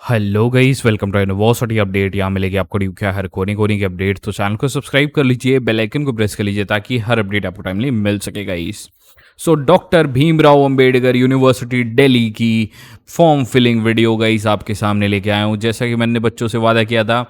Hello guys, welcome to university update. यहाँ मिलेगी आपको ड्यू क्या हर कोने कोने की अपडेट। तो चैनल को सब्सक्राइब कर लीजिए, बेल आइकन को प्रेस कर लीजिए ताकि हर अपडेट आपको टाइमली मिल सके guys. So doctor Bhimrao Ambedkar university Delhi की फॉर्म फिलिंग वीडियो गाइस आपके सामने लेके आया हूँ। जैसा कि मैंने बच्चों से वादा किया था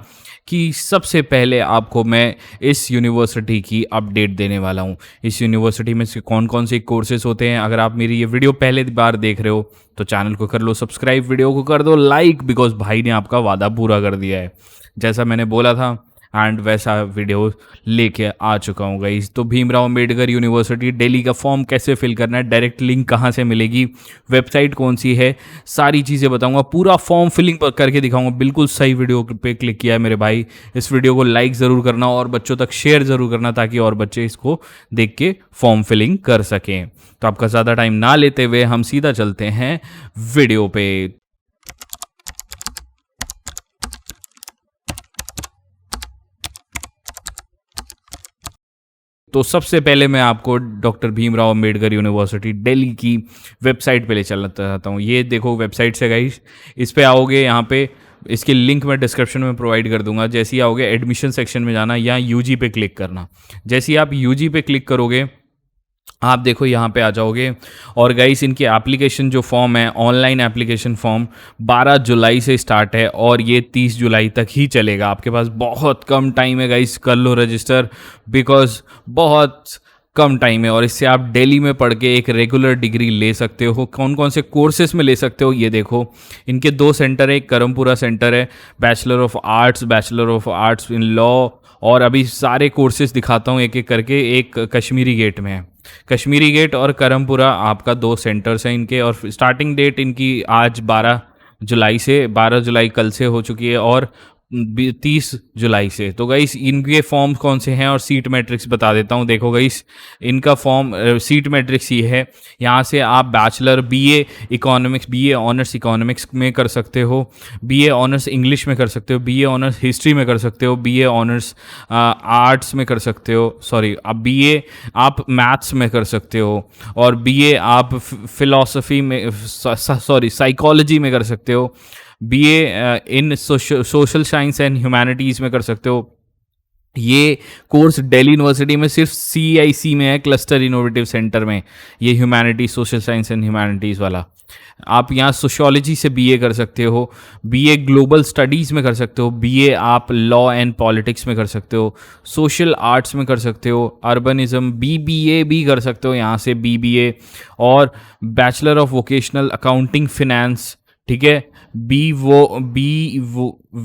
कि सबसे पहले आपको मैं इस यूनिवर्सिटी की अपडेट देने वाला हूँ। इस यूनिवर्सिटी में से कौन कौन से कोर्सेज होते हैं। अगर आप मेरी ये वीडियो पहले बार देख रहे हो तो चैनल को कर लो सब्सक्राइब, वीडियो को कर दो लाइक, बिकॉज भाई ने आपका वादा पूरा कर दिया है। जैसा मैंने बोला था एंड वैसा वीडियो लेके आ चुका हूँ गाइस। तो भीमराव अंबेडकर यूनिवर्सिटी दिल्ली का फॉर्म कैसे फिल करना है, डायरेक्ट लिंक कहाँ से मिलेगी, वेबसाइट कौन सी है, सारी चीज़ें बताऊंगा। पूरा फॉर्म फिलिंग करके दिखाऊंगा। बिल्कुल सही वीडियो पे क्लिक किया है मेरे भाई। इस वीडियो को लाइक ज़रूर करना और बच्चों तक शेयर ज़रूर करना ताकि और बच्चे इसको देख के फॉर्म फिलिंग कर सकें। तो आपका ज़्यादा टाइम ना लेते हुए हम सीधा चलते हैं वीडियो पे। तो सबसे पहले मैं आपको डॉक्टर भीमराव अंबेडकर यूनिवर्सिटी दिल्ली की वेबसाइट पे ले चलना चाहता हूँ। ये देखो वेबसाइट से गाइस, इस पे आओगे। यहाँ पे इसके लिंक मैं डिस्क्रिप्शन में प्रोवाइड कर दूंगा। जैसे ही आओगे एडमिशन सेक्शन में जाना, यहाँ यूजी पे क्लिक करना। जैसे ही आप यूजी पे क्लिक करोगे आप देखो यहाँ पे आ जाओगे और गाइस इनकी एप्लीकेशन जो फॉर्म है, ऑनलाइन एप्लीकेशन फॉर्म 12 जुलाई से स्टार्ट है और ये 30 जुलाई तक ही चलेगा। आपके पास बहुत कम टाइम है गाइस, कर लो रजिस्टर, बिकॉज बहुत कम टाइम है और इससे आप दिल्ली में पढ़ के एक रेगुलर डिग्री ले सकते हो। कौन कौन से कोर्सेज में ले सकते हो ये देखो। इनके 2 सेंटर है, एक करमपुरा सेंटर है, bachelor of arts in law, और अभी सारे कोर्सेज दिखाता हूँ एक एक करके। एक कश्मीरी गेट में है, कश्मीरी गेट और करमपुरा आपका 2 सेंटर्स हैं इनके। और स्टार्टिंग डेट इनकी आज 12 जुलाई कल से हो चुकी है और 30 जुलाई से। तो गाइस इनके फॉर्म कौन से हैं और सीट मैट्रिक्स बता देता हूँ। देखो गाइस इनका फॉर्म सीट मैट्रिक्स ये है। यहाँ से आप bachelor BA economics, BA honours economics में कर सकते हो, बीए ऑनर्स इंग्लिश में कर सकते हो, बीए ऑनर्स हिस्ट्री में कर सकते हो, बीए ऑनर्स आर्ट्स में कर सकते हो, सॉरी अब बीए आप मैथ्स में कर सकते हो, और बीए आप फिलॉसफी में, सॉरी साइकोलॉजी में कर सकते हो, BA in social science and humanities में कर सकते हो। ये कोर्स दिल्ली यूनिवर्सिटी में सिर्फ CIC में है, क्लस्टर इनोवेटिव सेंटर में, ये humanities social science and humanities वाला। आप यहाँ सोशियोलॉजी से बीए कर सकते हो, बीए ग्लोबल स्टडीज़ में कर सकते हो, बीए आप लॉ एंड पॉलिटिक्स में कर सकते हो, सोशल आर्ट्स में कर सकते हो, अर्बनिज्म BBA भी कर सकते हो यहाँ से BBA, और bachelor of vocational accounting finance, ठीक है,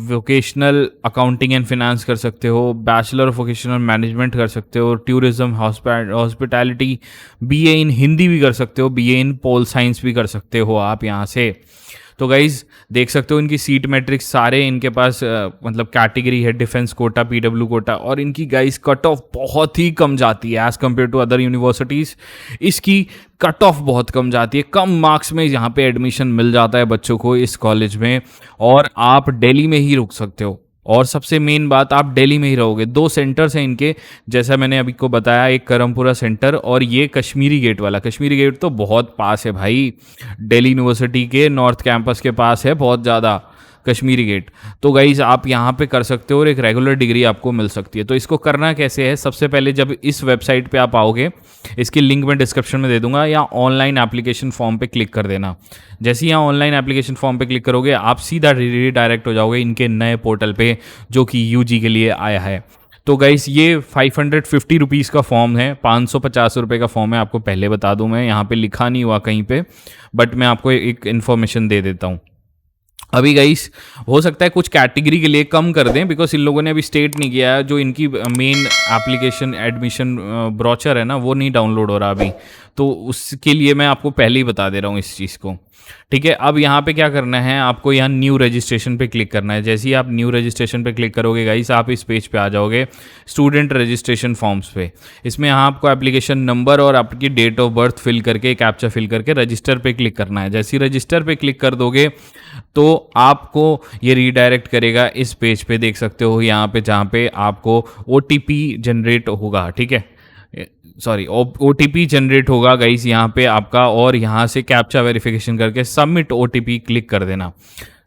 वोकेशनल अकाउंटिंग एंड फिनेंस कर सकते हो, बैचलर ऑफ वोकेशनल मैनेजमेंट कर सकते हो, टूरिज्म हॉस्पिटैलिटी, BA इन हिंदी भी कर सकते हो, BA इन पोल साइंस भी कर सकते हो आप यहाँ से। तो गाइज देख सकते हो इनकी सीट मैट्रिक्स सारे इनके पास मतलब कैटेगरी है, डिफेंस कोटा, PW कोटा, और इनकी गाइज कट ऑफ बहुत ही कम जाती है as compared to other universities. इसकी कट ऑफ बहुत कम जाती है, कम मार्क्स में यहाँ पे एडमिशन मिल जाता है बच्चों को इस कॉलेज में, और आप दिल्ली में ही रुक सकते हो। और सबसे मेन बात, आप दिल्ली में ही रहोगे। 2 सेंटर्स हैं इनके, जैसा मैंने अभी को बताया, एक करमपुरा सेंटर और ये कश्मीरी गेट वाला। कश्मीरी गेट तो बहुत पास है भाई, दिल्ली यूनिवर्सिटी के नॉर्थ कैंपस के पास है बहुत ज़्यादा कश्मीरी गेट। तो गाइज आप यहाँ पे कर सकते हो और एक रेगुलर डिग्री आपको मिल सकती है। तो इसको करना कैसे है, सबसे पहले जब इस वेबसाइट पे आप आओगे, इसकी लिंक मैं डिस्क्रिप्शन में दे दूंगा, या ऑनलाइन एप्लीकेशन फॉर्म पे क्लिक कर देना। जैसे ही यहाँ ऑनलाइन एप्लीकेशन फॉर्म पे क्लिक करोगे आप सीधा डायरेक्ट हो जाओगे इनके नए पोर्टल पे जो कि UG के लिए आया है। तो गाइस ये 550 रुपीज़ का फॉर्म है, 550 रुपये का फॉर्म है। आपको पहले बता दूं, मैं यहाँ पे लिखा नहीं हुआ कहीं पे, बट मैं आपको एक इन्फॉर्मेशन दे देता हूँ। अभी गाइस हो सकता है कुछ कैटेगरी के लिए कम कर दें, बिकॉज इन लोगों ने अभी स्टेट नहीं किया है। जो इनकी मेन एप्लीकेशन एडमिशन ब्रोचर है ना, वो नहीं डाउनलोड हो रहा अभी, तो उसके लिए मैं आपको पहले ही बता दे रहा हूँ इस चीज़ को, ठीक है। अब यहाँ पे क्या करना है, आपको यहाँ न्यू रजिस्ट्रेशन पे क्लिक करना है। जैसे ही आप न्यू रजिस्ट्रेशन पे क्लिक करोगे गाइस, आप इस पेज पे आ जाओगे, स्टूडेंट रजिस्ट्रेशन फॉर्म्स पे। इसमें यहाँ आपको एप्लीकेशन नंबर और आपकी डेट ऑफ बर्थ फिल करके, कैप्चा फिल करके रजिस्टर पे क्लिक करना है। जैसे ही रजिस्टर पे क्लिक कर दोगे तो आपको ये रीडायरेक्ट करेगा इस पेज पे, देख सकते हो यहाँ पे, जहाँ पे आपको OTP जनरेट होगा, ठीक है, सॉरी OTP जनरेट होगा गाइस यहाँ पे आपका, और यहाँ से कैप्चा वेरिफिकेशन करके सबमिट OTP क्लिक कर देना।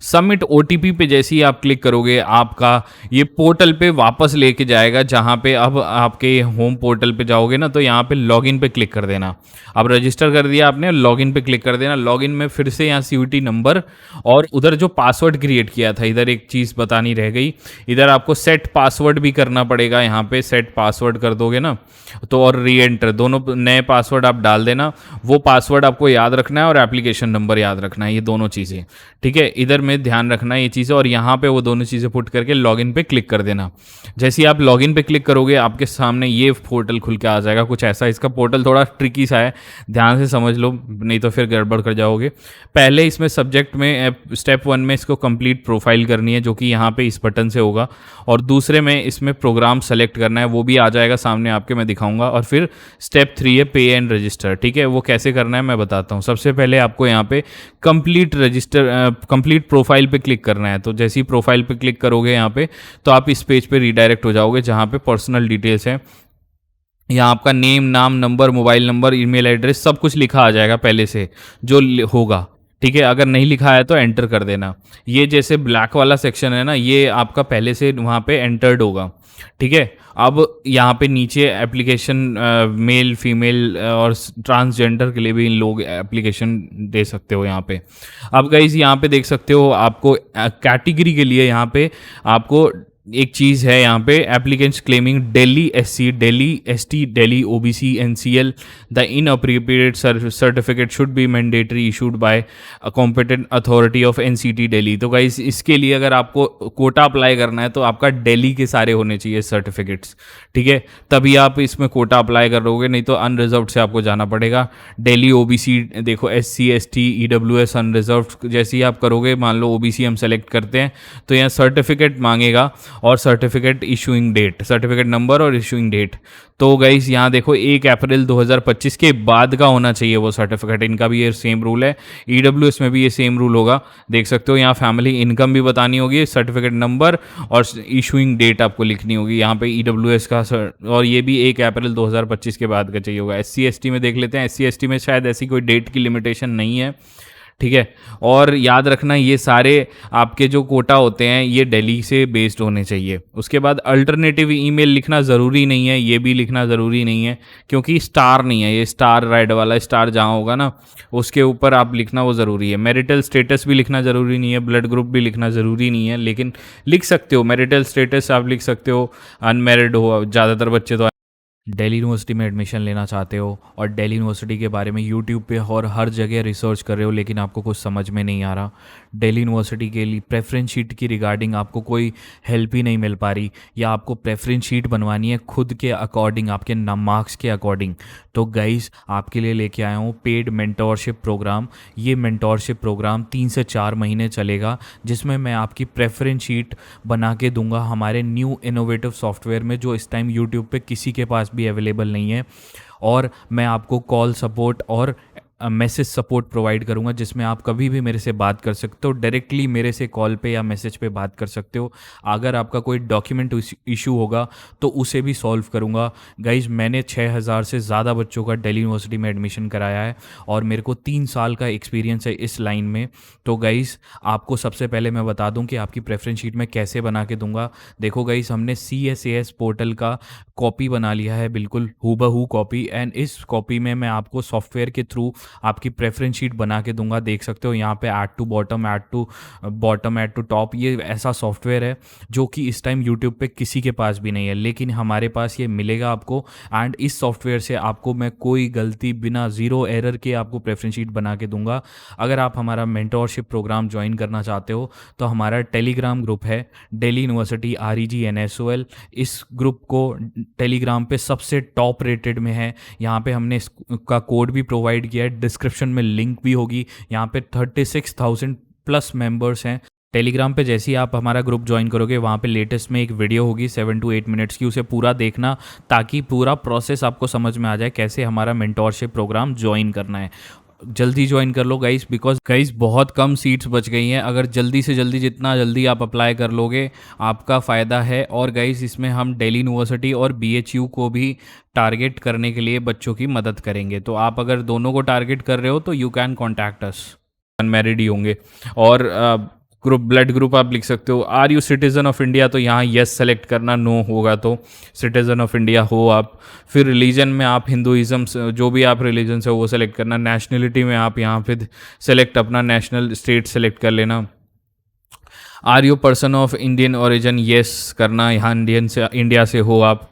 सबमिट ओटीपी पे जैसे ही आप क्लिक करोगे, आपका ये पोर्टल पे वापस लेके जाएगा, जहाँ पे अब आपके होम पोर्टल पे जाओगे ना, तो यहाँ पे लॉगिन पे क्लिक कर देना। अब रजिस्टर कर दिया आपने, लॉगिन पे क्लिक कर देना। लॉगिन में फिर से यहाँ सीयूटी नंबर और उधर जो पासवर्ड क्रिएट किया था, इधर एक चीज़ बतानी रह गई, इधर आपको सेट पासवर्ड भी करना पड़ेगा। यहाँ पे सेट पासवर्ड कर दोगे ना तो, और री एंटर, दोनों नए पासवर्ड आप डाल देना। वो पासवर्ड आपको याद रखना है और एप्लीकेशन नंबर याद रखना है, ये दोनों चीज़ें, ठीक है। इधर में ध्यान रखना है ये चीज़ें, और यहाँ पे वो दोनों चीज़ें पुट करके लॉगिन पे क्लिक कर देना। जैसे ही आप लॉगिन पे क्लिक करोगे, आपके सामने ये पोर्टल खुल के आ जाएगा कुछ ऐसा। इसका पोर्टल थोड़ा ट्रिकी सा है, ध्यान से समझ लो, नहीं तो फिर गड़बड़ कर जाओगे। पहले इसमें सब्जेक्ट में स्टेप 1 में इसको कंप्लीट प्रोफाइल करनी है, जो कि यहाँ पे इस बटन से होगा, और दूसरे में इसमें प्रोग्राम सेलेक्ट करना है, वो भी आ जाएगा सामने आपके, मैं दिखाऊंगा। और फिर स्टेप 3 है पे एंड रजिस्टर, ठीक है। वो कैसे करना है मैं बताता हूँ। सबसे पहले आपको यहाँ पे कंप्लीट प्रोफाइल पे क्लिक करना है। तो जैसे ही प्रोफाइल पे क्लिक करोगे यहाँ पे, तो आप इस पेज पे रीडायरेक्ट हो जाओगे, जहाँ पे पर्सनल डिटेल्स है। यहाँ आपका नेम, नाम, number, mobile number, email address, सब कुछ लिखा आ जाएगा पहले से जो होगा, ठीक है। अगर नहीं लिखा है तो एंटर कर देना। ये जैसे ब्लैक वाला सेक्शन है ना, ये आपका पहले से वहाँ पे एंटर्ड होगा, ठीक है। अब यहाँ पे नीचे एप्लीकेशन मेल, फीमेल और ट्रांसजेंडर के लिए भी इन लोग एप्लीकेशन दे सकते हो यहाँ पे। अब गाइस यहाँ पे देख सकते हो, आपको कैटेगरी के लिए यहाँ पे आपको एक चीज़ है, यहाँ पे applicants claiming Delhi SC, Delhi ST, Delhi OBC, NCL, the inappropriate certificate should be mandatory issued by a competent authority of NCT Delhi. तो गाइस इसके लिए अगर आपको कोटा अप्लाई करना है तो आपका दिल्ली के सारे होने चाहिए सर्टिफिकेट्स, ठीक है, तभी आप इसमें कोटा अप्लाई करोगे, नहीं तो अनरिजर्व से आपको जाना पड़ेगा। दिल्ली ओबीसी देखो, एससी, एसटी, ईडब्ल्यूएस अनरिजर्व, जैसे ही आप करोगे, मान लो ओबीसी हम सेलेक्ट करते हैं, तो यहाँ सर्टिफिकेट मांगेगा और certificate issuing date, certificate number और इशूइंग डेट। तो गाइस यहाँ देखो 1 अप्रैल 2025 के बाद का होना चाहिए वो सर्टिफिकेट। इनका भी ये सेम रूल है, ईडब्ल्यूएस में भी ये सेम रूल होगा, देख सकते हो। यहाँ फैमिली इनकम भी बतानी होगी, सर्टिफिकेट नंबर और इशूइंग डेट आपको लिखनी होगी यहाँ पे ईडब्ल्यूएस का, और ये भी 1 अप्रैल 2025 के बाद का चाहिए होगा। एससी एसटी में देख लेते हैं, एससी एसटी में शायद ऐसी कोई डेट की लिमिटेशन नहीं है, ठीक है। और याद रखना, ये सारे आपके जो कोटा होते हैं ये दिल्ली से बेस्ड होने चाहिए। उसके बाद अल्टरनेटिव ईमेल लिखना ज़रूरी नहीं है, ये भी लिखना ज़रूरी नहीं है, क्योंकि स्टार नहीं है ये, स्टार रेड वाला स्टार जहाँ होगा ना उसके ऊपर आप लिखना वो ज़रूरी है। मैरिटल स्टेटस भी लिखना ज़रूरी नहीं है, ब्लड ग्रुप भी लिखना ज़रूरी नहीं है, लेकिन लिख सकते हो। मैरिटल स्टेटस आप लिख सकते हो, अनमैरिड हो, ज़्यादातर बच्चे तो दिल्ली यूनिवर्सिटी में एडमिशन लेना चाहते हो और दिल्ली यूनिवर्सिटी के बारे में यूट्यूब पे और हर जगह रिसर्च कर रहे हो, लेकिन आपको कुछ समझ में नहीं आ रहा, दिल्ली यूनिवर्सिटी के लिए प्रेफरेंस शीट की रिगार्डिंग आपको कोई हेल्प ही नहीं मिल पा रही, या आपको प्रेफरेंस शीट बनवानी है खुद के अकॉर्डिंग, आपके मार्क्स के अकॉर्डिंग, तो गाइस आपके लिए लेके आया हूँ पेड मेंटोरशिप प्रोग्राम। ये मेंटोरशिप प्रोग्राम 3 से 4 महीने चलेगा, जिसमें मैं आपकी प्रेफरेंस शीट बना के दूंगा हमारे न्यू इनोवेटिव सॉफ्टवेयर में, जो इस टाइम यूट्यूब पे किसी के पास भी अवेलेबल नहीं है। और मैं आपको कॉल सपोर्ट और मैसेज सपोर्ट प्रोवाइड करूंगा, जिसमें आप कभी भी मेरे से बात कर सकते हो, डायरेक्टली मेरे से कॉल पे या मैसेज पे बात कर सकते हो। अगर आपका कोई डॉक्यूमेंट इशू होगा तो उसे भी सॉल्व करूंगा। गाइज मैंने 6000 से ज़्यादा बच्चों का दिल्ली यूनिवर्सिटी में एडमिशन कराया है और मेरे को 3 साल का एक्सपीरियंस है इस लाइन में। तो गाइज आपको सबसे पहले मैं बता दूं कि आपकी प्रेफरेंस शीट मैं कैसे बना के दूंगा। देखो गाइज, हमने CSAS पोर्टल का कॉपी बना लिया है, बिल्कुल हूबहू कॉपी, एंड इस कॉपी में मैं आपको सॉफ्टवेयर के थ्रू आपकी प्रेफरेंस शीट बना के दूंगा। देख सकते हो यहाँ पे add to bottom, add to bottom, add to top, ये ऐसा सॉफ्टवेयर है जो कि इस टाइम यूट्यूब पे किसी के पास भी नहीं है, लेकिन हमारे पास ये मिलेगा आपको। एंड इस सॉफ्टवेयर से आपको मैं कोई गलती बिना, ज़ीरो एरर के आपको प्रेफरेंस शीट बना के दूंगा। अगर आप हमारा मेंटोरशिप प्रोग्राम ज्वाइन करना चाहते हो तो हमारा टेलीग्राम ग्रुप है दिल्ली यूनिवर्सिटी REG NSOL। इस ग्रुप को टेलीग्राम पे सबसे टॉप रेटेड में है। यहाँ पे हमने इसका कोड भी प्रोवाइड किया है, डिस्क्रिप्शन में लिंक भी होगी। यहाँ पे 36,000 प्लस मेंबर्स हैं टेलीग्राम पे। जैसे ही आप हमारा ग्रुप ज्वाइन करोगे, वहाँ पे लेटेस्ट में एक वीडियो होगी 7 to 8 मिनट्स की, उसे पूरा देखना ताकि पूरा प्रोसेस आपको समझ में आ जाए कैसे हमारा मेंटोरशिप प्रोग्राम ज्वाइन करना है। जल्दी ज्वाइन कर लो गाइस, बिकॉज गाइस बहुत कम सीट्स बच गई हैं। अगर जल्दी से जल्दी, जितना जल्दी आप अप्लाई कर लोगे आपका फ़ायदा है। और गाइस इसमें हम दिल्ली यूनिवर्सिटी और BHU को भी टारगेट करने के लिए बच्चों की मदद करेंगे। तो आप अगर दोनों को टारगेट कर रहे हो तो you can contact us. Unmarried ही होंगे और ग्रुप, ब्लड ग्रुप आप लिख सकते हो। Are you citizen of India, तो यहाँ यस सेलेक्ट करना, नो होगा तो सिटीजन ऑफ इंडिया हो आप। फिर रिलीजन में आप हिंदुइज्म, जो भी आप रिलीजन से वो सेलेक्ट करना। नेशनलिटी में आप यहाँ पे सेलेक्ट अपना नेशनल स्टेट सेलेक्ट कर लेना। Are you person of Indian origin, yes करना, यहाँ इंडियन से, इंडिया से हो आप।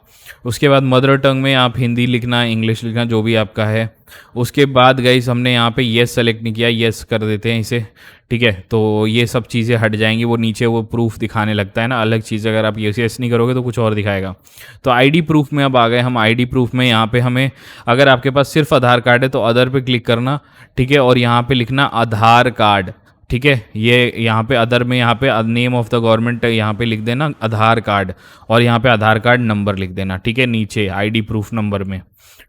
उसके बाद मदर टंग में आप हिंदी लिखना, इंग्लिश लिखना, जो भी आपका है। उसके बाद गाइस हमने यहाँ पे येस सेलेक्ट नहीं किया, येस कर देते हैं इसे, ठीक है। तो ये सब चीज़ें हट जाएंगी, वो नीचे वो प्रूफ दिखाने लगता है ना अलग चीज़, अगर आप येस नहीं करोगे तो कुछ और दिखाएगा। तो आईडी प्रूफ में अब आ गए हम। आईडी प्रूफ में यहाँ पे हमें, अगर आपके पास सिर्फ आधार कार्ड है तो अदर पे क्लिक करना, ठीक है, और यहाँ पे लिखना आधार कार्ड, ठीक है। ये यहाँ पे अदर में, यहाँ पे नेम ऑफ द गवर्नमेंट यहाँ पे लिख देना आधार कार्ड, और यहाँ पे आधार कार्ड नंबर लिख देना, ठीक है, नीचे आईडी प्रूफ नंबर में,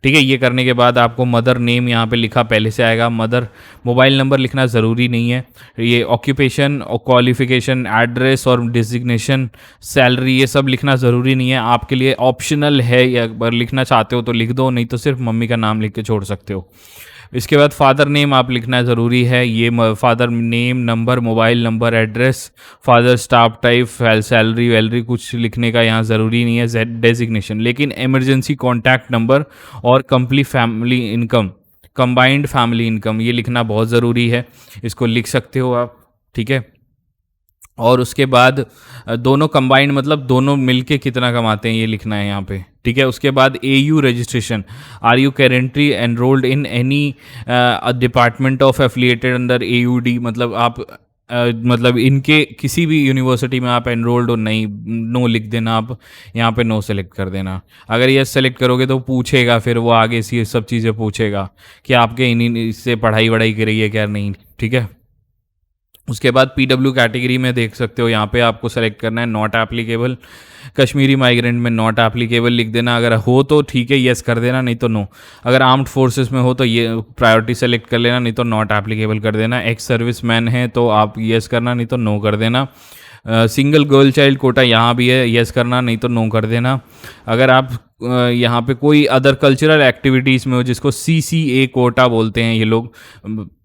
ठीक है। ये करने के बाद आपको मदर नेम यहाँ पे लिखा पहले से आएगा, मदर, मोबाइल नंबर लिखना ज़रूरी नहीं है। ये ऑक्यूपेशन और क्वालिफिकेशन, एड्रेस और डिजिग्नेशन, सैलरी, ये सब लिखना ज़रूरी नहीं है, आपके लिए ऑप्शनल है। या अगर लिखना चाहते हो तो लिख दो, नहीं तो सिर्फ मम्मी का नाम लिख के छोड़ सकते हो। इसके बाद फादर नेम आप लिखना ज़रूरी है। ये father name, number, mobile number, address, father, staff type, salary वैलरी कुछ लिखने का यहाँ ज़रूरी नहीं है। डेजिग्नेशन, लेकिन इमरजेंसी कॉन्टैक्ट नंबर और complete family income, combined family income, ये लिखना बहुत ज़रूरी है, इसको लिख सकते हो आप, ठीक है। और उसके बाद दोनों कंबाइंड मतलब दोनों मिलके कितना कमाते हैं ये लिखना है यहाँ पे, ठीक है। उसके बाद AU registration, are you currently enrolled in any department of affiliated under AUD, मतलब आप मतलब इनके किसी भी यूनिवर्सिटी में आप एनरोल्ड हो नहीं, नो लिख देना आप यहाँ पे, नो सेलेक्ट कर देना। अगर ये सेलेक्ट करोगे तो पूछेगा, फिर वो आगे से ये सब चीज़ें पूछेगा कि आपके इन्हीं से पढ़ाई वढ़ाई करी है क्या नहीं, ठीक है। उसके बाद PW कैटेगरी में देख सकते हो, यहाँ पे आपको सेलेक्ट करना है नॉट एप्लीकेबल। कश्मीरी माइग्रेंट में नॉट एप्लीकेबल लिख देना, अगर हो तो ठीक है यस कर देना, नहीं तो नो। अगर आर्म्ड फोर्सेस में हो तो ये प्रायोरिटी सेलेक्ट कर लेना, नहीं तो नॉट एप्लीकेबल कर देना। एक्स सर्विस मैन है तो आप यस करना, नहीं तो नो कर देना। सिंगल गर्ल चाइल्ड कोटा यहाँ भी है, यस करना, नहीं तो नो कर देना। अगर आप यहाँ पे कोई अदर कल्चरल एक्टिविटीज़ में हो, जिसको CCA कोटा बोलते हैं ये लोग,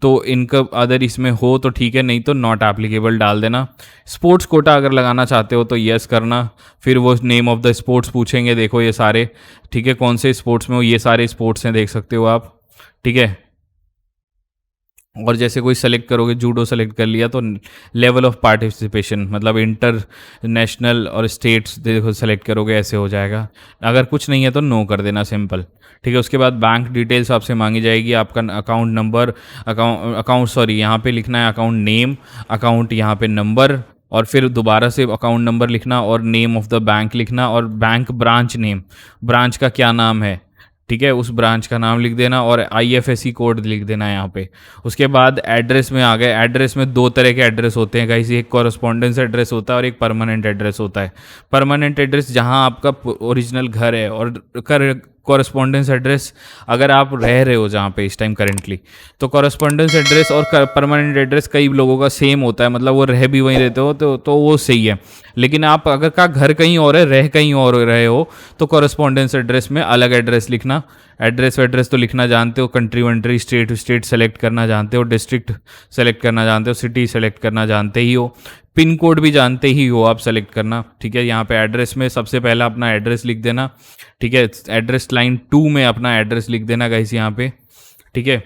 तो इनका अदर इसमें हो तो ठीक है, नहीं तो नॉट एप्लीकेबल डाल देना। स्पोर्ट्स कोटा अगर लगाना चाहते हो तो यस करना। फिर वो नेम ऑफ द स्पोर्ट्स पूछेंगे, देखो ये सारे, ठीक है, कौन से स्पोर्ट्स में हो, ये सारे स्पोर्ट्स हैं, देख सकते हो आप, ठीक है। और जैसे कोई सेलेक्ट करोगे, जूडो सेलेक्ट कर लिया तो लेवल ऑफ पार्टिसिपेशन, मतलब इंटरनेशनल और स्टेट्स देखो सेलेक्ट करोगे, ऐसे हो जाएगा। अगर कुछ नहीं है तो नो कर देना, सिंपल, ठीक है। उसके बाद बैंक डिटेल्स आपसे मांगी जाएगी, आपका अकाउंट नंबर, यहाँ पे लिखना है अकाउंट नेम, अकाउंट यहाँ पे नंबर, और फिर दोबारा से अकाउंट नंबर लिखना और नेम ऑफ द बैंक लिखना, और बैंक ब्रांच नेम, ब्रांच का क्या नाम है, ठीक है, उस ब्रांच का नाम लिख देना, और IFSC कोड लिख देना है यहाँ पे। उसके बाद एड्रेस में आ गए। एड्रेस में दो तरह के एड्रेस होते हैं गाइस, एक कॉरेस्पॉन्डेंस एड्रेस होता है और एक परमानेंट एड्रेस होता है। परमानेंट एड्रेस जहाँ आपका ओरिजिनल घर है, और कॉरेस्पॉन्डेंस एड्रेस अगर आप रह रहे हो जहाँ पे इस टाइम करेंटली, तो कॉरेस्पॉन्डेंस एड्रेस और परमानेंट एड्रेस कई लोगों का सेम होता है, मतलब वो रह भी वहीं रहते हो तो वो सही है। लेकिन आप अगर का घर कहीं और है, रह कहीं और रहे हो, तो कॉरेस्पॉन्डेंस एड्रेस में अलग एड्रेस लिखना। एड्रेस तो लिखना जानते हो, कंट्री वंट्री, स्टेट सेलेक्ट करना जानते हो, डिस्ट्रिक्ट सेलेक्ट करना जानते हो, सिटी सेलेक्ट करना जानते ही हो, पिन कोड भी जानते ही हो आप सेलेक्ट करना, ठीक है। यहाँ पे एड्रेस में सबसे पहला अपना एड्रेस लिख देना, ठीक है। एड्रेस लाइन 2 में अपना एड्रेस लिख देना गाइस यहाँ पे, ठीक है।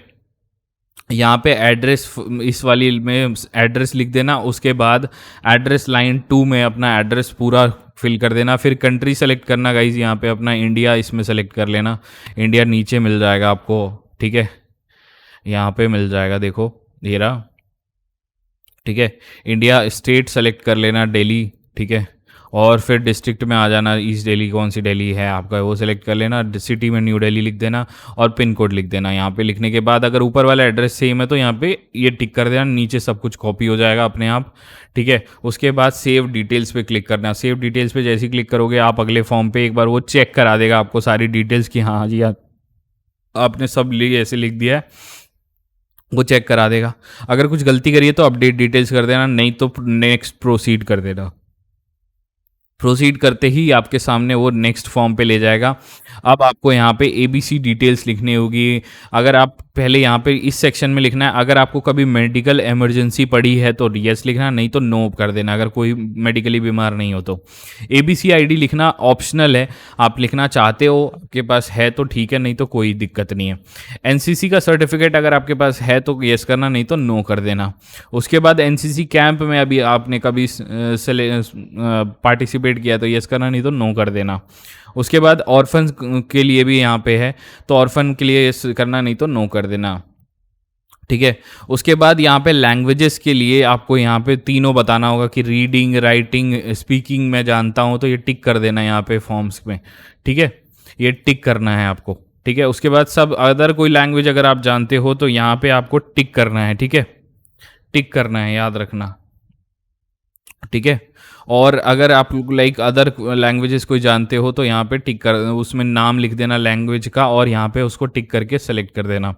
यहाँ पे एड्रेस, इस वाली में एड्रेस लिख देना। उसके बाद एड्रेस लाइन 2 में अपना एड्रेस पूरा फिल कर देना। फिर कंट्री सेलेक्ट करना गाइज, यहाँ पे अपना इंडिया इसमें सेलेक्ट कर लेना। इंडिया नीचे मिल जाएगा आपको, ठीक है, यहाँ पे मिल जाएगा, देखो ये रहा, ठीक है। इंडिया स्टेट सेलेक्ट कर लेना, दिल्ली, ठीक है। और फिर डिस्ट्रिक्ट में आ जाना, ईस्ट दिल्ली, कौन सी दिल्ली है आपका वो सेलेक्ट कर लेना। सिटी में न्यू दिल्ली लिख देना और पिन कोड लिख देना। यहाँ पे लिखने के बाद अगर ऊपर वाला एड्रेस सेम है तो यहाँ पे ये टिक कर देना, नीचे सब कुछ कॉपी हो जाएगा अपने आप, ठीक है। उसके बाद सेव डिटेल्स पे क्लिक करना। सेव डिटेल्स पे जैसे ही क्लिक करोगे आप अगले फॉर्म पे एक बार वो चेक करा देगा आपको सारी डिटेल्स की, हाँ जी आपने सब ऐसे लिख दिया है, वो चेक करा देगा। अगर कुछ गलती करिए तो अपडेट डिटेल्स कर देना, नहीं तो नेक्स्ट प्रोसीड कर देना। प्रोसीड करते ही आपके सामने वो नेक्स्ट फॉर्म पे ले जाएगा। अब आपको यहाँ पे एबीसी डिटेल्स लिखनी होगी। अगर आप पहले यहाँ पे इस सेक्शन में लिखना है, अगर आपको कभी मेडिकल इमरजेंसी पड़ी है तो यस लिखना, नहीं तो नो कर देना, अगर कोई मेडिकली बीमार नहीं हो तो। एबीसी आईडी लिखना ऑप्शनल है, आप लिखना चाहते हो, आपके पास है तो ठीक है, नहीं तो कोई दिक्कत नहीं है। एनसीसी का सर्टिफिकेट अगर आपके पास है तो यस करना, नहीं तो नो कर देना। उसके बाद एनसीसी कैंप में अभी आपने कभी पार्टिसिपेट किया तो यस करना, नहीं तो नो कर देना। उसके बाद ऑर्फन के लिए भी यहाँ पे है, तो ऑर्फन के लिए यस करना, नहीं तो नो कर देना, ठीक है। उसके बाद यहाँ पे लैंग्वेजेस के लिए आपको यहाँ पे तीनों बताना होगा कि रीडिंग, राइटिंग, स्पीकिंग मैं जानता हूँ, तो ये टिक कर देना यहाँ पे फॉर्म्स में, ठीक है, ये टिक करना है आपको, ठीक है। उसके बाद सब अदर कोई लैंग्वेज अगर आप जानते हो तो यहाँ पे आपको टिक करना है, ठीक है, टिक करना है, याद रखना, ठीक है। और अगर आप लाइक अदर लैंग्वेजेस कोई जानते हो तो यहाँ पे टिक कर, उसमें नाम लिख देना लैंग्वेज का और यहाँ पे उसको टिक करके सेलेक्ट कर देना।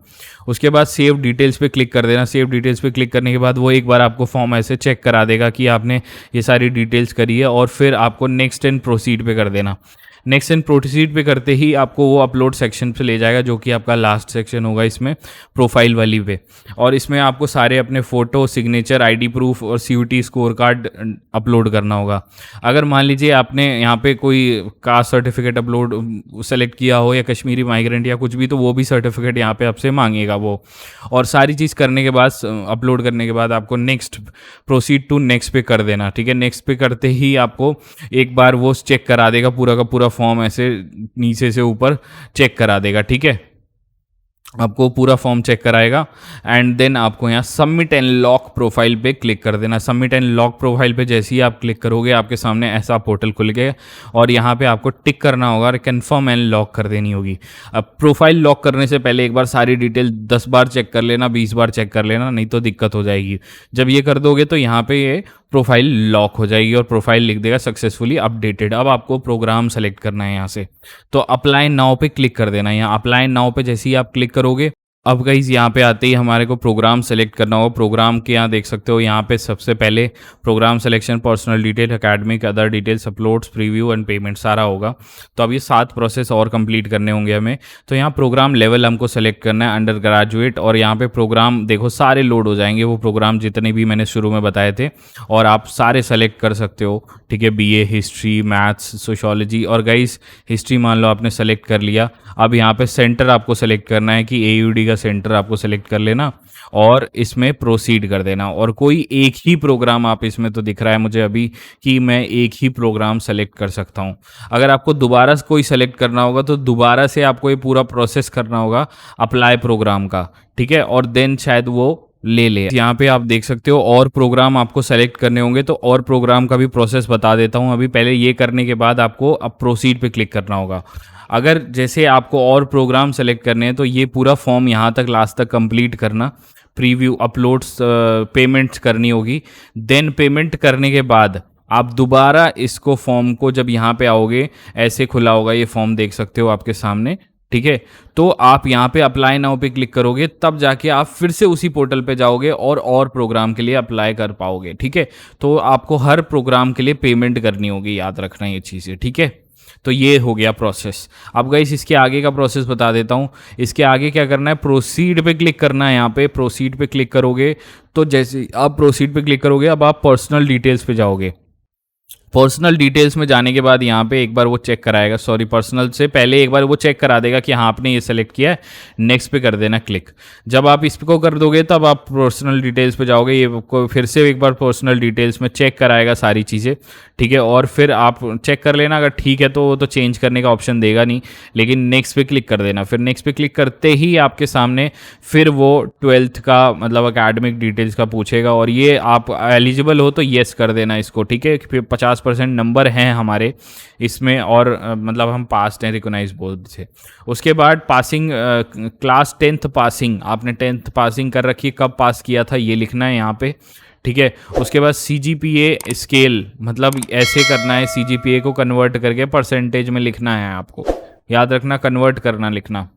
उसके बाद सेव डिटेल्स पे क्लिक कर देना। सेव डिटेल्स पे क्लिक करने के बाद वो एक बार आपको फॉर्म ऐसे चेक करा देगा कि आपने ये सारी डिटेल्स करी है, और फिर आपको नेक्स्ट एंड प्रोसीड पे कर देना। नेक्स्ट एंड प्रोसीड पे करते ही आपको वो अपलोड सेक्शन पे ले जाएगा, जो कि आपका लास्ट सेक्शन होगा इसमें, प्रोफाइल वाली पे। और इसमें आपको सारे अपने फ़ोटो, सिग्नेचर, आईडी प्रूफ और सीयूटी स्कोर कार्ड अपलोड करना होगा। अगर मान लीजिए आपने यहाँ पे कोई कास्ट सर्टिफिकेट अपलोड सेलेक्ट किया हो या कश्मीरी माइग्रेंट या कुछ भी, तो वो भी सर्टिफिकेट यहाँ पे आपसे मांगेगा वो। और सारी चीज़ करने के बाद, अपलोड करने के बाद आपको नेक्स्ट, प्रोसीड टू नेक्स्ट पे कर देना, ठीक है। नेक्स्ट पे करते ही आपको एक बार वो चेक करा देगा, पूरा का पूरा फॉर्म ऐसे नीचे से ऊपर चेक करा देगा, ठीक है, आपको पूरा फॉर्म चेक कराएगा। एंड देन आपको यहाँ सबमिट एंड लॉक प्रोफाइल पे क्लिक कर देना। सबमिट एंड लॉक प्रोफाइल पे जैसे ही आप क्लिक करोगे आपके सामने ऐसा पोर्टल खुल गया, और यहाँ पे आपको टिक करना होगा और कन्फर्म एंड लॉक कर देनी होगी। अब प्रोफाइल लॉक करने से पहले एक बार सारी डिटेल 10 बार चेक कर लेना, 20 बार चेक कर लेना, नहीं तो दिक्कत हो जाएगी। जब ये कर दोगे तो यहाँ पे ये प्रोफाइल लॉक हो जाएगी और प्रोफाइल लिख देगा सक्सेसफुली अपडेटेड। अब आपको प्रोग्राम सेलेक्ट करना है यहाँ से, तो अप्लाई नाउ पे क्लिक कर देना है। यहाँ अप्लाई नाउ पे जैसे ही आप क्लिक करोगे, अब गाइस यहाँ पे आते ही हमारे को प्रोग्राम सेलेक्ट करना होगा। प्रोग्राम के यहाँ देख सकते हो, यहाँ पे सबसे पहले programme selection, personal detail, academic, other details, uploads, preview and payment सारा होगा। तो अब ये 7 प्रोसेस और कंप्लीट करने होंगे हमें। तो यहाँ प्रोग्राम लेवल हमको सेलेक्ट करना है, अंडर ग्रेजुएट, और यहाँ पे प्रोग्राम देखो सारे लोड हो जाएंगे, वो प्रोग्राम जितने भी मैंने शुरू में बताए थे, और आप सारे सेलेक्ट कर सकते हो, ठीक है। बीए हिस्ट्री, मैथ्स, सोशियोलॉजी, और गाइस हिस्ट्री मान लो आपने सेलेक्ट कर लिया। अब यहाँ पे सेंटर आपको सेलेक्ट करना है कि एयूडी का सेंटर आपको सेलेक्ट कर लेना और इसमें प्रोसीड कर देना। और कोई एक ही प्रोग्राम आप इसमें, तो दिख रहा है मुझे अभी कि मैं एक ही प्रोग्राम सेलेक्ट कर सकता हूँ। अगर आपको दोबारा से कोई सेलेक्ट करना होगा तो दोबारा से आपको ये पूरा प्रोसेस करना होगा अप्लाई प्रोग्राम का, ठीक है, और देन शायद वो ले ले। यहाँ पे आप देख सकते हो और प्रोग्राम आपको सेलेक्ट करने होंगे, तो और प्रोग्राम का भी प्रोसेस बता देता हूँ अभी। पहले ये करने के बाद आपको अब प्रोसीड पे क्लिक करना होगा। अगर जैसे आपको और प्रोग्राम सेलेक्ट करने हैं तो ये पूरा फॉर्म यहाँ तक लास्ट तक कंप्लीट करना, प्रीव्यू, अपलोड्स, पेमेंट्स करनी होगी। देन पेमेंट करने के बाद आप दोबारा इसको फॉर्म को, जब यहाँ पे आओगे ऐसे खुला होगा ये फॉर्म, देख सकते हो आपके सामने, ठीक है। तो आप यहाँ पे अप्लाई नाउ पे क्लिक करोगे, तब जाके आप फिर से उसी पोर्टल पे जाओगे और प्रोग्राम के लिए अप्लाई कर पाओगे, ठीक है। तो आपको हर प्रोग्राम के लिए पेमेंट करनी होगी, याद रखना ये चीज़ें, ठीक है। तो ये हो गया प्रोसेस। अब गाइस इसके आगे का प्रोसेस बता देता हूँ। इसके आगे क्या करना है, प्रोसीड पे क्लिक करना है। यहाँ पे प्रोसीड पे क्लिक करोगे तो जैसे आप प्रोसीड पे क्लिक करोगे, अब आप पर्सनल डिटेल्स पे जाओगे। पर्सनल डिटेल्स में जाने के बाद यहाँ पे एक बार वो चेक कराएगा, सॉरी पर्सनल से पहले एक बार वो चेक करा देगा कि हाँ आपने ये सेलेक्ट किया है, नेक्स्ट पे कर देना क्लिक। जब आप इसको कर दोगे तब आप पर्सनल डिटेल्स पे जाओगे, ये को फिर से एक बार पर्सनल डिटेल्स में चेक कराएगा सारी चीज़ें, ठीक है। और फिर आप चेक कर लेना, अगर ठीक है तो वो तो चेंज करने का ऑप्शन देगा नहीं, लेकिन नेक्स्ट पे क्लिक कर देना। फिर नेक्स्ट पे क्लिक करते ही आपके सामने फिर वो 12th का मतलब अकेडमिक डिटेल्स का पूछेगा, और ये आप एलिजिबल हो तो येस कर देना इसको, ठीक है। फिर 50% नंबर हैं हमारे इसमें, और मतलब हम पास हैं रिकॉग्नाइज बोर्ड से। उसके बाद पासिंग, क्लास 10th पासिंग, आपने 10th पासिंग कर रखी है, कब पास किया था ये लिखना है यहाँ पे, ठीक है। उसके बाद CGPA स्केल, मतलब ऐसे करना है, CGPA को कन्वर्ट करके परसेंटेज में लिखना है आपको, याद रखना, कन्वर्ट करना लिखना।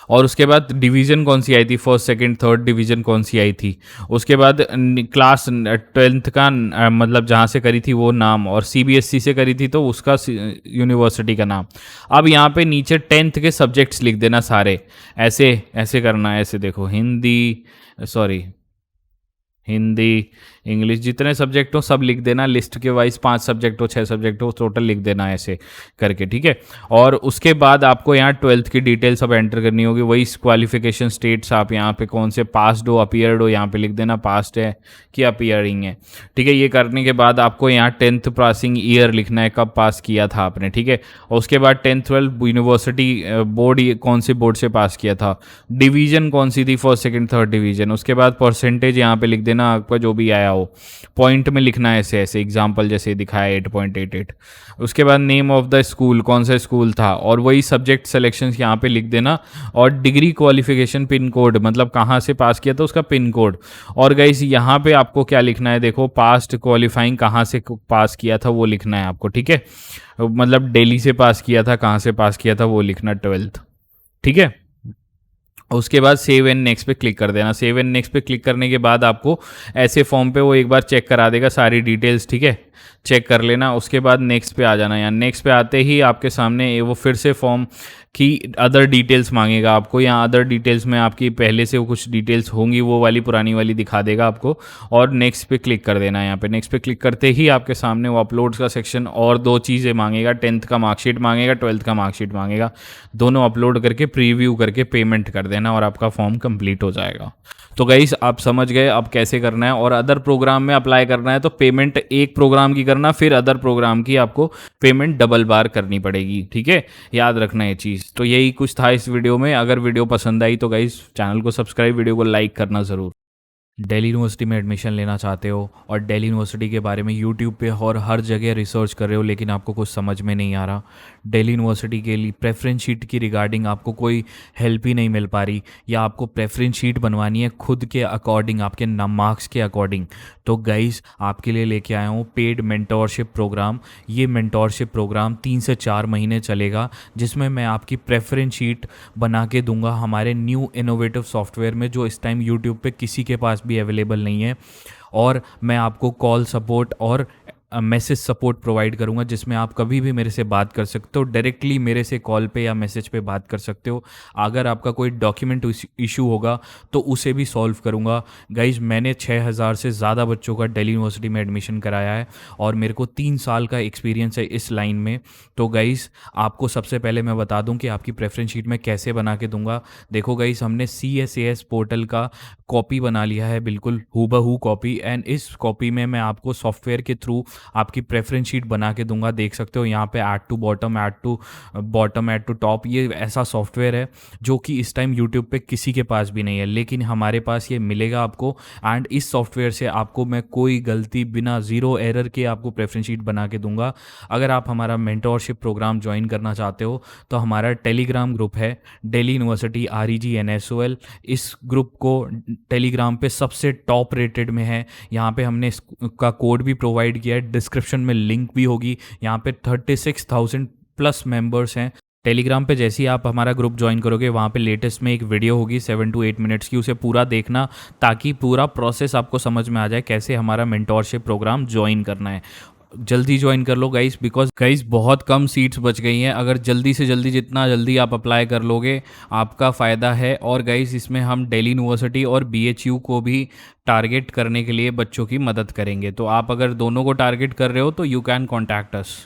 और उसके बाद डिवीज़न कौन सी आई थी, फर्स्ट सेकंड थर्ड डिवीज़न कौन सी आई थी। उसके बाद क्लास 12th का मतलब जहाँ से करी थी वो नाम, और सीबीएसई से करी थी तो उसका यूनिवर्सिटी का नाम। अब यहाँ पे नीचे 10th के सब्जेक्ट्स लिख देना सारे, ऐसे ऐसे करना है, ऐसे देखो, हिंदी इंग्लिश जितने सब्जेक्ट हो सब लिख देना, लिस्ट के वाइज 5 सब्जेक्ट हो 6 सब्जेक्ट हो टोटल लिख देना ऐसे करके, ठीक है। और उसके बाद आपको यहाँ 12th की डिटेल सब एंटर करनी होगी, वही क्वालिफिकेशन स्टेट्स आप यहाँ पे कौन से पास्ड हो अपीयर्ड हो यहाँ पे लिख देना, पास्ट है कि अपीयरिंग है, ठीक है। ये करने के बाद आपको यहाँ 10th पासिंग ईयर लिखना है, कब पास किया था आपने, ठीक है। और उसके बाद 10th 12 यूनिवर्सिटी बोर्ड कौन से बोर्ड से पास किया था, डिवीजन कौन सी थी, फर्स्ट सेकंड थर्ड डिवीजन। उसके बाद परसेंटेज यहाँ पे लिख देना आपका जो भी आया हो, पॉइंट में लिखना है ऐसे ऐसे, एग्जाम्पल जैसे दिखाया 8.88। उसके बाद नेम ऑफ द स्कूल, कौन सा स्कूल था, और वही सब्जेक्ट सिलेक्शन यहाँ पे लिख देना, और डिग्री क्वालिफिकेशन पिन कोड, मतलब कहाँ से पास किया था उसका पिन कोड। और गाइस यहाँ पे आपको क्या लिखना है, देखो पास्ट क्वालिफाइंग कहाँ से पास किया था वो लिखना है आपको, ठीक है। मतलब दिल्ली से पास किया था, कहाँ से पास किया था वो लिखना 12th, ठीक है। उसके बाद सेव एंड नेक्स्ट पे क्लिक कर देना। सेव एंड नेक्स्ट पे क्लिक करने के बाद आपको ऐसे फॉर्म पे वो एक बार चेक करा देगा सारी डिटेल्स, ठीक है, चेक कर लेना। उसके बाद नेक्स्ट पे आ जाना। यहाँ नेक्स्ट पे आते ही आपके सामने वो फिर से फॉर्म की अदर डिटेल्स मांगेगा आपको। यहाँ अदर डिटेल्स में आपकी पहले से वो कुछ डिटेल्स होंगी, वो वाली पुरानी वाली दिखा देगा आपको, और नेक्स्ट पे क्लिक कर देना। यहाँ पे नेक्स्ट पे क्लिक करते ही आपके सामने वो अपलोड्स का सेक्शन और 2 चीज़ें मांगेगा, 10th का मार्कशीट मांगेगा, 12th का मार्कशीट मांगेगा। दोनों अपलोड करके प्रीव्यू करके पेमेंट कर देना और आपका फॉर्म कंप्लीट हो जाएगा। तो गाइस आप समझ गए अब कैसे करना है। और अदर प्रोग्राम में अप्लाई करना है तो पेमेंट एक प्रोग्राम की करना, फिर अदर प्रोग्राम की आपको पेमेंट डबल बार करनी पड़ेगी, ठीक है, याद रखना ये चीज़। तो यही कुछ था इस वीडियो में। अगर वीडियो पसंद आई तो गाइस चैनल को सब्सक्राइब, वीडियो को लाइक करना ज़रूर। दिल्ली यूनिवर्सिटी में एडमिशन लेना चाहते हो और दिल्ली यूनिवर्सिटी के बारे में यूट्यूब पे और हर जगह रिसर्च कर रहे हो लेकिन आपको कुछ समझ में नहीं आ रहा, दिल्ली यूनिवर्सिटी के लिए प्रेफरेंस शीट की रिगार्डिंग आपको कोई हेल्प ही नहीं मिल पा रही, या आपको प्रेफरेंस शीट बनवानी है खुद के अकॉर्डिंग, आपके मार्क्स के अकॉर्डिंग, तो गाइस आपके लिए लेके आया हूँ पेड मेंटोरशिप प्रोग्राम। ये मेंटोरशिप प्रोग्राम 3 से 4 महीने चलेगा, जिसमें मैं आपकी प्रेफरेंस शीट बना के दूंगा हमारे न्यू इनोवेटिव सॉफ्टवेयर में, जो इस टाइम यूट्यूब पे किसी के पास भी अवेलेबल नहीं है। और मैं आपको कॉल सपोर्ट और मैसेज सपोर्ट प्रोवाइड करूंगा, जिसमें आप कभी भी मेरे से बात कर सकते हो, डायरेक्टली मेरे से कॉल पे या मैसेज पे बात कर सकते हो। अगर आपका कोई डॉक्यूमेंट इशू होगा तो उसे भी सॉल्व करूंगा। गाइज मैंने 6000 से ज़्यादा बच्चों का दिल्ली यूनिवर्सिटी में एडमिशन कराया है और मेरे को 3 साल का एक्सपीरियंस है इस लाइन में। तो गाइज आपको सबसे पहले मैं बता दूं कि आपकी प्रेफरेंस शीट में कैसे बना के दूंगा। देखो गाइज हमने CSAS पोर्टल का कॉपी बना लिया है, बिल्कुल हूबहू कॉपी, एंड इस कॉपी में मैं आपको सॉफ्टवेयर के थ्रू आपकी प्रेफरेंस शीट बना के दूंगा। देख सकते हो यहाँ पे add to bottom, add to top, ये ऐसा सॉफ्टवेयर है जो कि इस टाइम यूट्यूब पे किसी के पास भी नहीं है, लेकिन हमारे पास ये मिलेगा आपको। एंड इस सॉफ्टवेयर से आपको मैं कोई गलती बिना ज़ीरो एरर के आपको प्रेफरेंस शीट बना के दूंगा। अगर आप हमारा मेंटोरशिप प्रोग्राम ज्वाइन करना चाहते हो तो हमारा टेलीग्राम ग्रुप है दिल्ली यूनिवर्सिटी REG NSOL। इस ग्रुप को टेलीग्राम पे सबसे टॉप रेटेड में है। यहाँ पे हमने इसका कोड भी प्रोवाइड किया है, डिस्क्रिप्शन में लिंक भी होगी। यहाँ पे 36,000 प्लस मेंबर्स हैं टेलीग्राम पे। जैसे ही आप हमारा ग्रुप ज्वाइन करोगे वहाँ पे लेटेस्ट में एक वीडियो होगी 7 to 8 मिनट्स की, उसे पूरा देखना ताकि पूरा प्रोसेस आपको समझ में आ जाए कैसे हमारा मेंटोरशिप प्रोग्राम ज्वाइन करना है। जल्दी ज्वाइन कर लो गाइस, बिकॉज गाइस बहुत कम सीट्स बच गई हैं। अगर जल्दी से जल्दी, जितना जल्दी आप अप्लाई कर लोगे आपका फ़ायदा है। और गाइस इसमें हम दिल्ली यूनिवर्सिटी और BHU को भी टारगेट करने के लिए बच्चों की मदद करेंगे। तो आप अगर दोनों को टारगेट कर रहे हो तो यू कैन कॉन्टैक्ट अस।